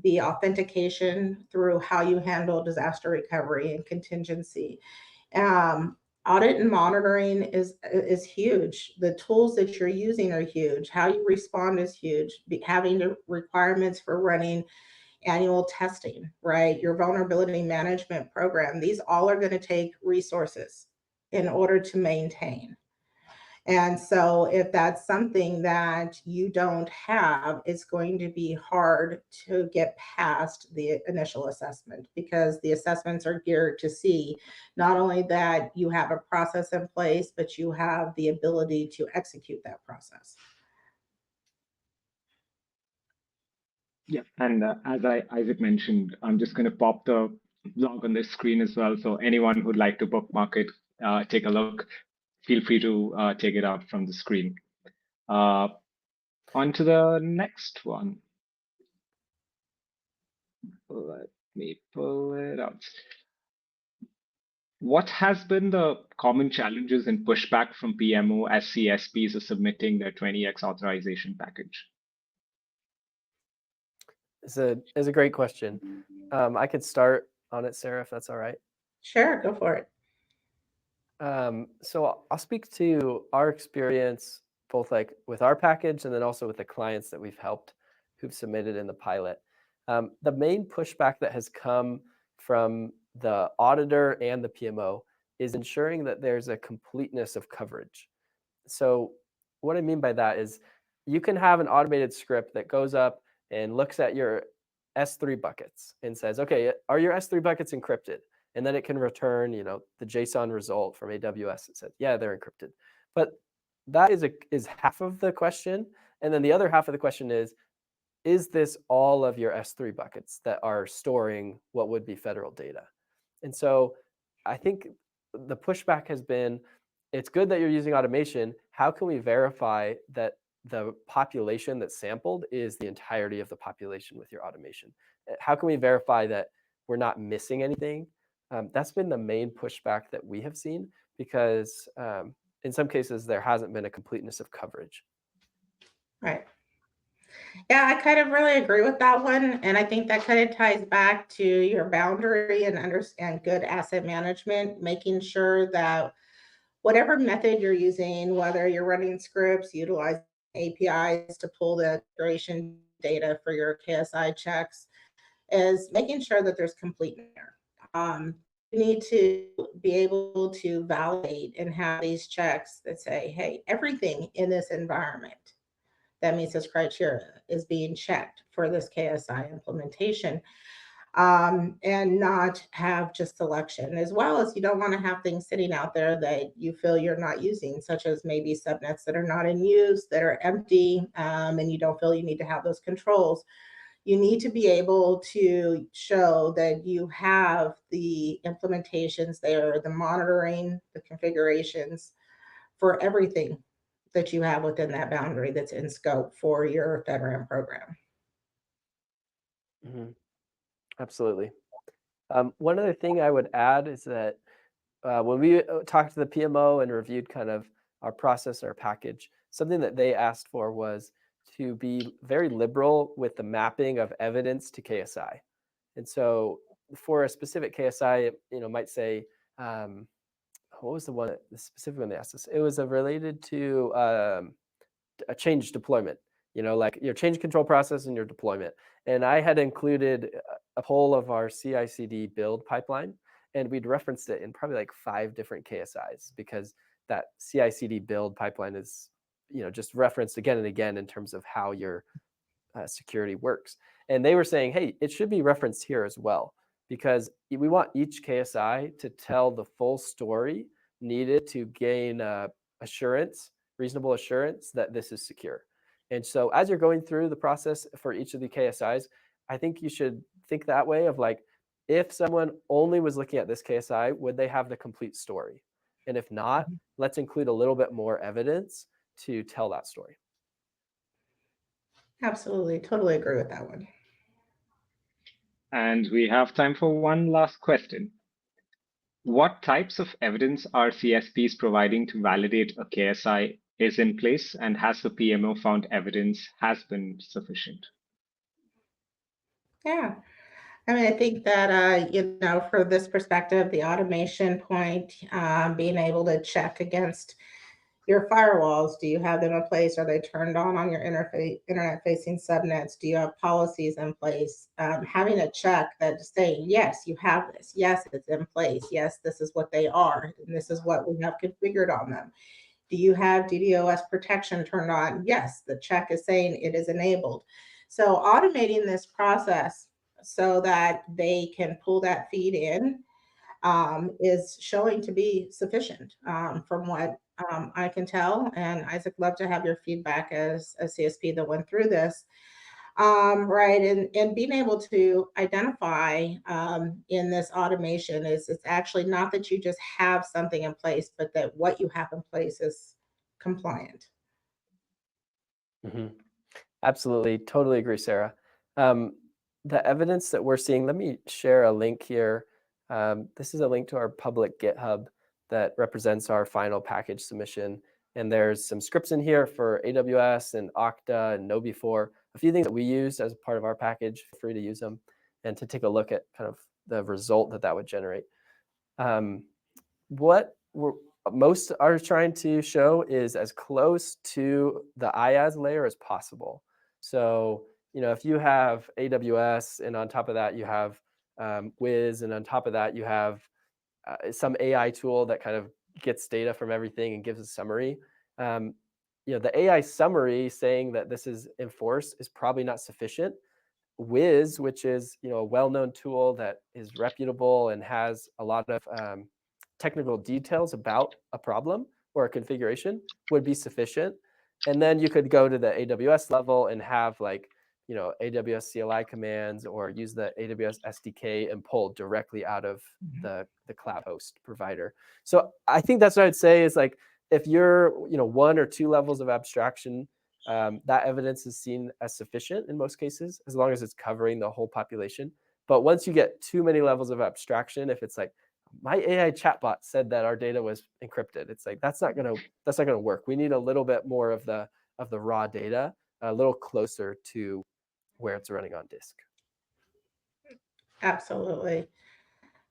the authentication through how you handle disaster recovery and contingency. Audit and monitoring is huge. The tools that you're using are huge. How you respond is huge. Having the requirements for running annual testing, right? Your vulnerability management program. These all are going to take resources in order to maintain. And so if that's something that you don't have, it's going to be hard to get past the initial assessment, because the assessments are geared to see not only that you have a process in place, but you have the ability to execute that process. Yeah, and as Isaac mentioned, I'm just going to pop the blog on this screen as well. So anyone who'd like to bookmark it, take a look, feel free to take it out from the screen. On to the next one. Let me pull it out. What has been the common challenges and pushback from PMO as CSPs are submitting their 20x authorization package? It's a great question. I could start on it, Sarah, if that's all right. Sure, go for it. So I'll speak to our experience, both like with our package and then also with the clients that we've helped who've submitted in the pilot. The main pushback that has come from the auditor and the PMO is ensuring that there's a completeness of coverage. So what I mean by that is you can have an automated script that goes up and looks at your S3 buckets and says, okay, are your S3 buckets encrypted? And then it can return, the JSON result from AWS that says, yeah, they're encrypted. But that is half of the question. And then the other half of the question is this all of your S3 buckets that are storing what would be federal data? And so I think the pushback has been, it's good that you're using automation. How can we verify that the population that's sampled is the entirety of the population with your automation? How can we verify that we're not missing anything? That's been the main pushback that we have seen, because in some cases there hasn't been a completeness of coverage. Right. Yeah, I kind of really agree with that one. And I think that kind of ties back to your boundary and understand good asset management, making sure that whatever method you're using, whether you're running scripts, utilizing APIs to pull the integration data for your KSI checks, is making sure that there's completeness there. You need to be able to validate and have these checks that say, hey, everything in this environment that meets this criteria is being checked for this KSI implementation, and not have just selection, as well as you don't want to have things sitting out there that you feel you're not using, such as maybe subnets that are not in use, that are empty, and you don't feel you need to have those controls. You need to be able to show that you have the implementations there, the monitoring, the configurations for everything that you have within that boundary that's in scope for your FedRAMP program. Mm-hmm. Absolutely. One other thing I would add is that when we talked to the PMO and reviewed kind of our process, our package, something that they asked for was to be very liberal with the mapping of evidence to KSI. And so for a specific KSI, might say, what was the specific one they asked us? It was related to a change deployment, like your change control process and your deployment. And I had included a whole of our CI/CD build pipeline, and we'd referenced it in probably like 5 different KSIs, because that CI/CD build pipeline is, just referenced again and again in terms of how your security works. And they were saying, hey, it should be referenced here as well, because we want each KSI to tell the full story needed to gain reasonable assurance that this is secure. And so as you're going through the process for each of the KSIs, I think you should think that way of like, if someone only was looking at this KSI, would they have the complete story? And if not, let's include a little bit more evidence to tell that story. Absolutely. Totally agree with that one. And we have time for one last question. What types of evidence are CSPs providing to validate a KSI is in place, and has the PMO found evidence has been sufficient? Yeah. I mean, I think that, for this perspective, the automation point, being able to check against your firewalls. Do you have them in place? Are they turned on your internet-facing subnets? Do you have policies in place? Having a check that's saying, yes, you have this. Yes, it's in place. Yes, this is what they are. And this is what we have configured on them. Do you have DDoS protection turned on? Yes, the check is saying it is enabled. So automating this process so that they can pull that feed in is showing to be sufficient from what I can tell. And Isaac, love to have your feedback as a CSP that went through this. Right, and being able to identify in this automation is it's actually not that you just have something in place, but that what you have in place is compliant. Mm-hmm. Absolutely, totally agree, Sarah. The evidence that we're seeing, let me share a link here. This is a link to our public GitHub that represents our final package submission. And there's some scripts in here for AWS and Okta and Nobi4, a few things that we used as part of our package. Feel free to use them and to take a look at kind of the result that that would generate. What most are trying to show is as close to the IaaS layer as possible. So, if you have AWS and on top of that you have Wiz, and on top of that you have some AI tool that kind of gets data from everything and gives a summary. The AI summary saying that this is enforced is probably not sufficient. Wiz, which is a well-known tool that is reputable and has a lot of technical details about a problem or a configuration, would be sufficient. And then you could go to the AWS level and have AWS CLI commands, or use the AWS SDK and pull directly out of the cloud host provider. So I think that's what I'd say is, like, if you're one or two levels of abstraction, that evidence is seen as sufficient in most cases, as long as it's covering the whole population. But once you get too many levels of abstraction, if it's like, my AI chatbot said that our data was encrypted, it's like, that's not gonna work. We need a little bit more of the raw data, a little closer to where it's running on disk. Absolutely.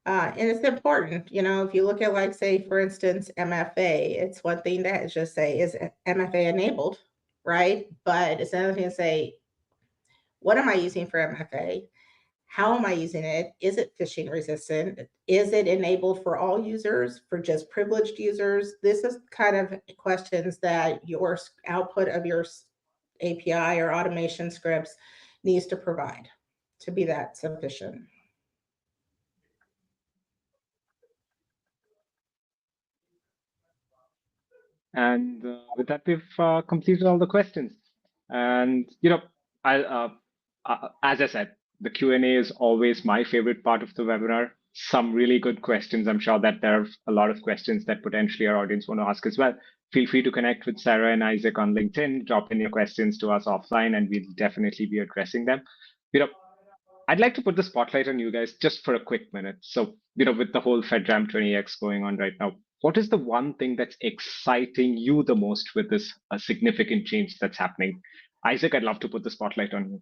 And it's important, if you look at, like, say, for instance, MFA, it's one thing to just say, is MFA enabled, right? But it's another thing to say, what am I using for MFA? How am I using it? Is it phishing resistant? Is it enabled for all users, for just privileged users? This is kind of questions that your output of your API or automation scripts needs to provide to be that sufficient. And with that, we've completed all the questions. And as I said, the Q&A is always my favorite part of the webinar. Some really good questions. I'm sure that there are a lot of questions that potentially our audience want to ask as well. Feel free to connect with Sarah and Isaac on LinkedIn. Drop in your questions to us offline, and we'll definitely be addressing them. I'd like to put the spotlight on you guys just for a quick minute. So, with the whole FedRAMP 20X going on right now, what is the one thing that's exciting you the most with this significant change that's happening? Isaac, I'd love to put the spotlight on you.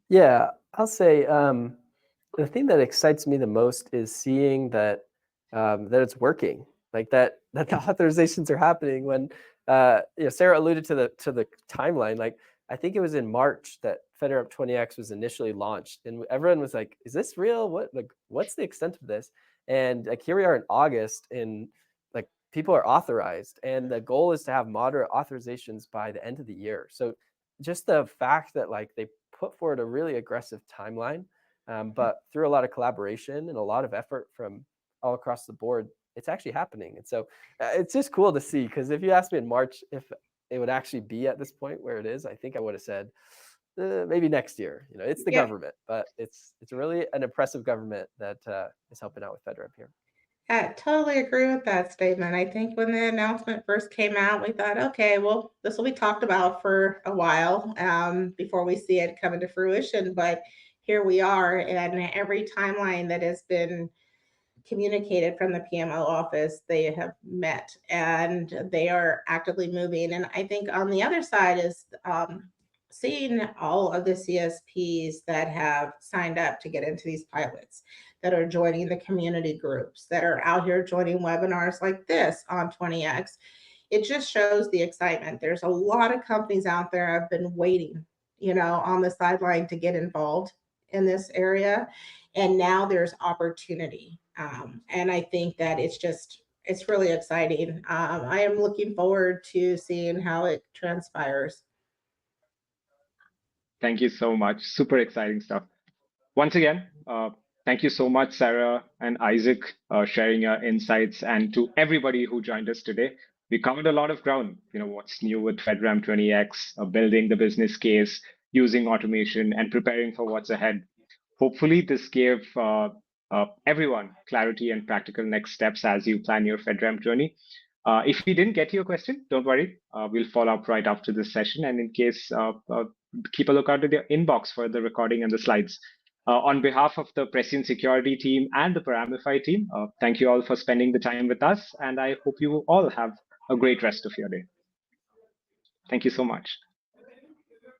Yeah, I'll say the thing that excites me the most is seeing that it's working, like that the authorizations are happening. When Sarah alluded to the timeline, like, I think it was in March that FedRAMP 20X was initially launched, and everyone was like, "Is this real? What's the extent of this?" And like, here we are in August, and like, people are authorized, and the goal is to have moderate authorizations by the end of the year. So just the fact that, like, they put forward a really aggressive timeline, but through a lot of collaboration and a lot of effort from all across the board, it's actually happening. And so it's just cool to see, because if you asked me in March if it would actually be at this point where it is, I think I would have said maybe next year. It's the government, but it's really an impressive government that is helping out with FedRAMP here. I totally agree with that statement. I think when the announcement first came out, we thought, okay, well, this will be talked about for a while before we see it come into fruition. But here we are, and every timeline that has been communicated from the PMO office, they have met, and they are actively moving. And I think on the other side is seeing all of the CSPs that have signed up to get into these pilots, that are joining the community groups, that are out here joining webinars like this on 20X. It just shows the excitement. There's a lot of companies out there have been waiting, on the sideline to get involved in this area. And now there's opportunity. And I think that it's just it's really exciting. I am looking forward to seeing how it transpires. Thank you so much. Super exciting stuff. Once again, thank you so much, Sarah and Isaac, sharing your insights, and to everybody who joined us today. We covered a lot of ground. What's new with FedRAMP 20X, building the business case, using automation, and preparing for what's ahead. Hopefully, this gave everyone clarity and practical next steps as you plan your FedRAMP journey. If we didn't get to your question, don't worry. We'll follow up right after this session. And in case, keep a lookout at the inbox for the recording and the slides. On behalf of the Cression Security team and the Paramify team, thank you all for spending the time with us. And I hope you all have a great rest of your day. Thank you so much.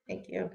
Thank you.